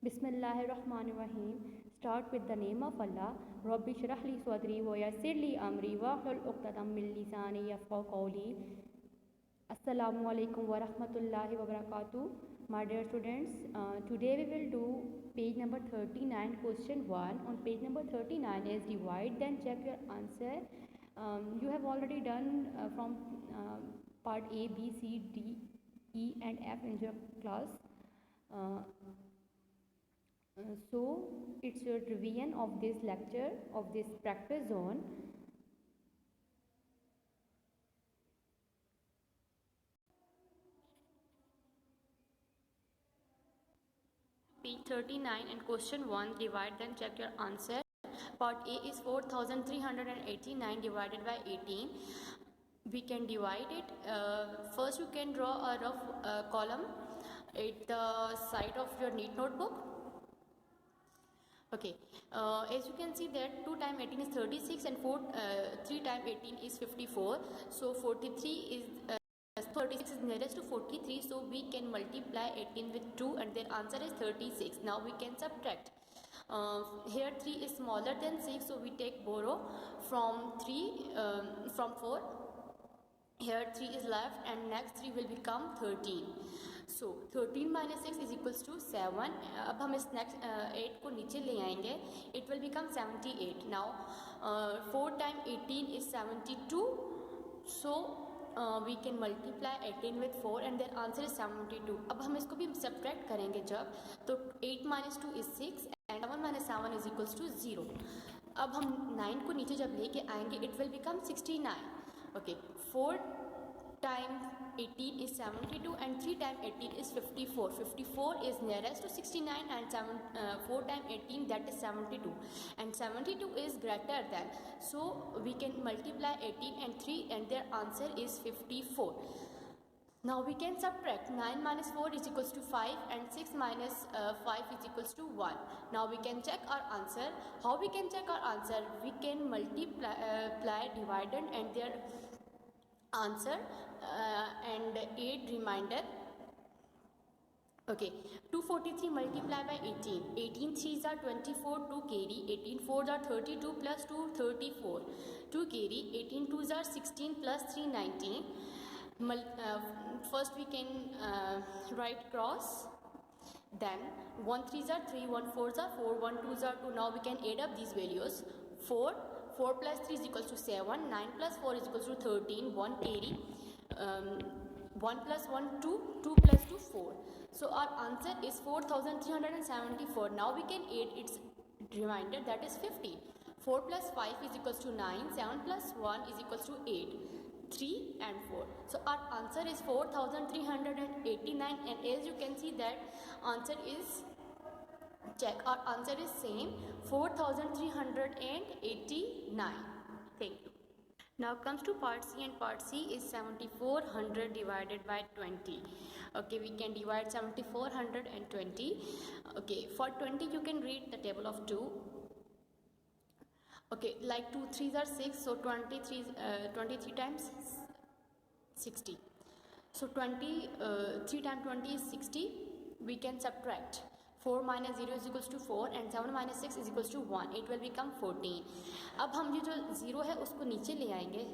Bismillahirrahmanirrahim. Start with the name of Allah. Rabbi shrah li sadri wa yassir li amri wahlul uqdatam min lisani yafqahu qawli. Assalamu alaikum wa rahmatullahi wa barakatuh. My dear students, today we will do page number 39, question 1. On page number 39 is divide, then check your answer. You have already done from part A, B, C, D, E and F in your class. So it's your revision of this lecture, of this practice zone. Page 39 and question 1, divide then check your answer. Part A is 4389 divided by 18. We can divide it. First you can draw a rough column at the side of your neat notebook. Okay, as you can see that 2 times 18 is 36 and 3 times 18 is 54. So 43 is 36 is nearest to 43, so we can multiply 18 with 2 and their answer is 36. Now we can subtract. Here 3 is smaller than 6, so we take borrow from 4. Here 3 is left and next 3 will become 13. So 13 minus 6 is equals to 7. अब हम इस next 8 को नीचे ले आएंगे. It will become 78. Now 4 times 18 is 72. So we can multiply 18 with 4 and their answer is 72. अब हम इसको भी subtract करेंगे जब, तो 8 minus 2 is 6 and 7 minus 7 is equals to 0. अब हम 9 को नीचे जब लेके आएंगे it will become 69. Okay, 4 times 18 is 72 and 3 times 18 is 54. 54 is nearest to 69 and 4 times 18 that is 72 and 72 is greater than. So we can multiply 18 and 3 and their answer is 54. Now we can subtract. 9 minus 4 is equals to 5 and 6 minus 5 is equals to 1. Now we can check our answer. How we can check our answer? We can multiply dividend and their answer and aid reminder. Okay, 243 multiplied by 18. 18 3s are 24, 2 carry. 18 4s are 32 plus 2 34. 2 carry. 18 2s are 16 plus 3 19. First we can write cross. Then 1 3s are 3, 1 4s are 4, 1 2s are 2. Now we can add up these values. 4 plus 3 is equals to 7. 9 plus 4 is equals to 13. 1 carry. 1 plus 1 2, 2 plus 2 4. So our answer is 4374. Now we can add its remainder, that is 50. 4 plus 5 is equals to 9. 7 plus 1 is equals to 8. 3 and 4. So our answer is 4389 and as you can see that answer is, check, our answer is same, 4389. Thank you. Now comes to part C and part C is 7400 divided by 20. Okay, we can divide 7400 and 20. Okay, for 20 you can read the table of 2. Okay, like 2 3s are 6, so 23 times 60. So 3 times 20 is 60. We can subtract. 4 minus 0 is equals to 4 and 7 minus 6 is equals to 1. It will become 14. अब हम ये जो 0 है उसको नीचे ले आएंगे.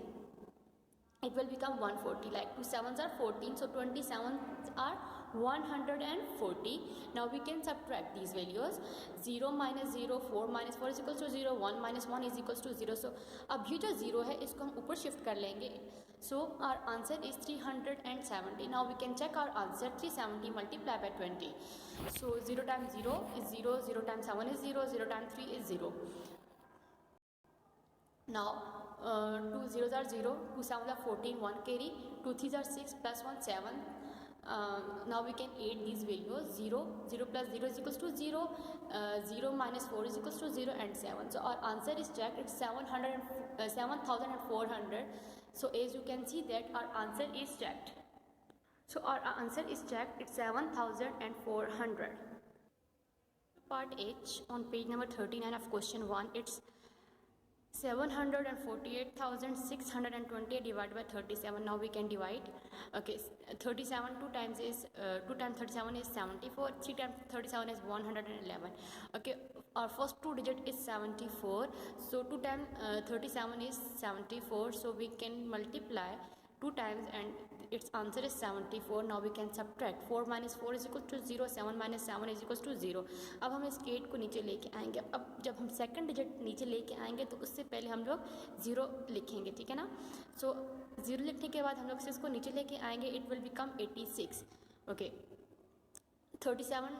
It will become 140. Like 2 7s are 14, so 27 are 140. Now we can subtract these values. 0 minus 0, 4 minus 4 is equals to 0, 1 minus 1 is equals to 0. So अब ये जो 0 है इसको हम ऊपर shift कर लेंगे. So our answer is 370. Now we can check our answer. 370 multiplied by 20. So 0 times 0 is 0, 0 times 7 is 0, 0 times 3 is 0. Now 2 zeros are 0, 2 7s are 14, 1 carry, 2 3s are 6 plus 1 7. Now we can add these values. 0, 0 plus 0 is equals to 0, 0 minus 4 is equals to 0 and 7. So our answer is checked. It's 7400. So as you can see that our answer is checked. So our answer is checked. It's 7400. Part H on page number 39 of question 1. It's 748,620 divided by 37. Now we can divide. Okay, 37 2 times is 2 times 37 is 74. 3 times 37 is 111. Okay, our first two digit is 74. So 2 times 37 is 74. So we can multiply 2 times and its answer is 74. Now we can subtract 4 minus 4 is equal to 0, 7 minus 7 is equal to 0. अब हम इस 8 को नीचे लेके आएंगे. अब जब हम सेकंड डिजिट नीचे लेके आएंगे तो उससे पहले हम लोग 0 लिखेंगे, ठीक है ना. सो 0 लिखने के बाद हम लोग इसको नीचे लेके आएंगे. It will become 86. Okay, 37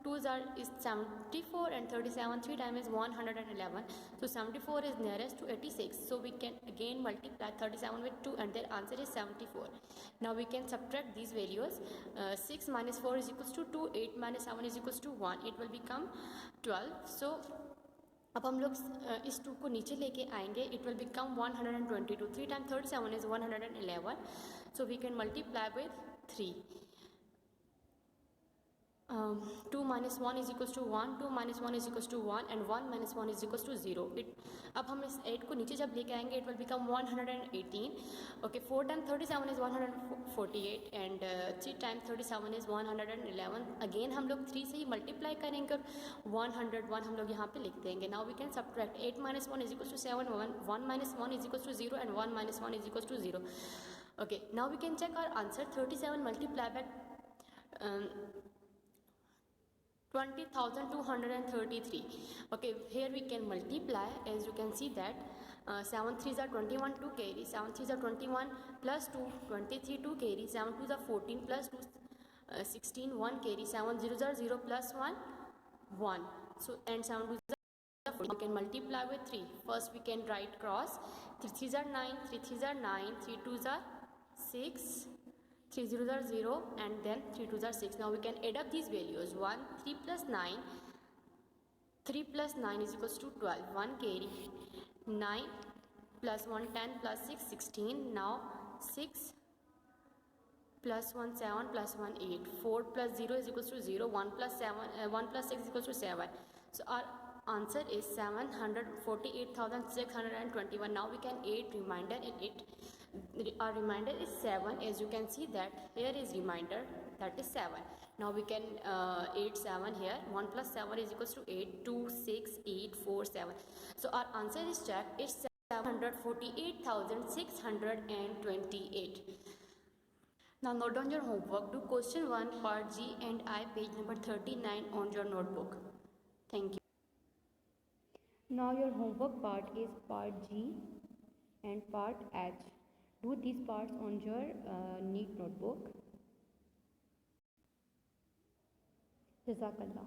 2s is 74 and 37 3 times is 111. So 74 is nearest to 86. So we can again multiply 37 with 2 and their answer is 74. Now we can subtract these values. 6 minus 4 is equals to 2. 8 minus 7 is equals to 1. It will become 12. So अब हम लोग इस 2 को नीचे लेके आएंगे. It will become 122. 3 times 37 is 111. So we can multiply with 3. 2 minus 1 is equals to 1, 2 minus 1 is equals to 1 and 1 minus 1 is equals to 0. अब हम इस 8 को नीचे जब लेके आएंगे it will become 118. Okay, 4 times 37 is 148 and 3 times 37 is 111. Again हम लोग 3 से ही multiply करेंगे और 101 हम लोग यहाँ पे लिख देंगे. Now we can subtract 8 minus 1 is equals to 7, 1 minus 1 is equals to 0 and 1 minus 1 is equals to 0. Okay, now we can check our answer. 37 multiplied by 20,233. Okay, here we can multiply. As you can see that 7 3s are 21, 2 carry. 7 3s are 21 plus 2, 23, 2 carry. 7 2s are 14 plus 2, 16, 1 carry. 7 0s are 0 plus 1, 1. So and 7 2s are 14. We can multiply with 3. First we can write cross. 3 3s are 9, 3 3s are 9, 3 2s are 6. 3 0s are 0 and then 3 2s are 6. Now we can add up these values. 1 3 plus 9, 3 plus 9 is equals to 12. 1 carry. 9 plus 1 10 plus 6 16. Now 6 plus 1 7 plus 1 8. 4 plus 0 is equals to 0. 1 plus 6 is equals to 7. So our answer is 748,621. Now we can add remainder in it. Our remainder is 7. As you can see that here is remainder, that is 7. Now we can add 7 here. 1 plus 7 is equals to 8. 2 6 8 4 7. So our answer is checked. It's 748,628. Now note down your homework. Do question 1 part G and I, page number 39 on your notebook. Thank you. Now your homework part is part G and part H. Do these parts on your neat notebook. Jazakallah.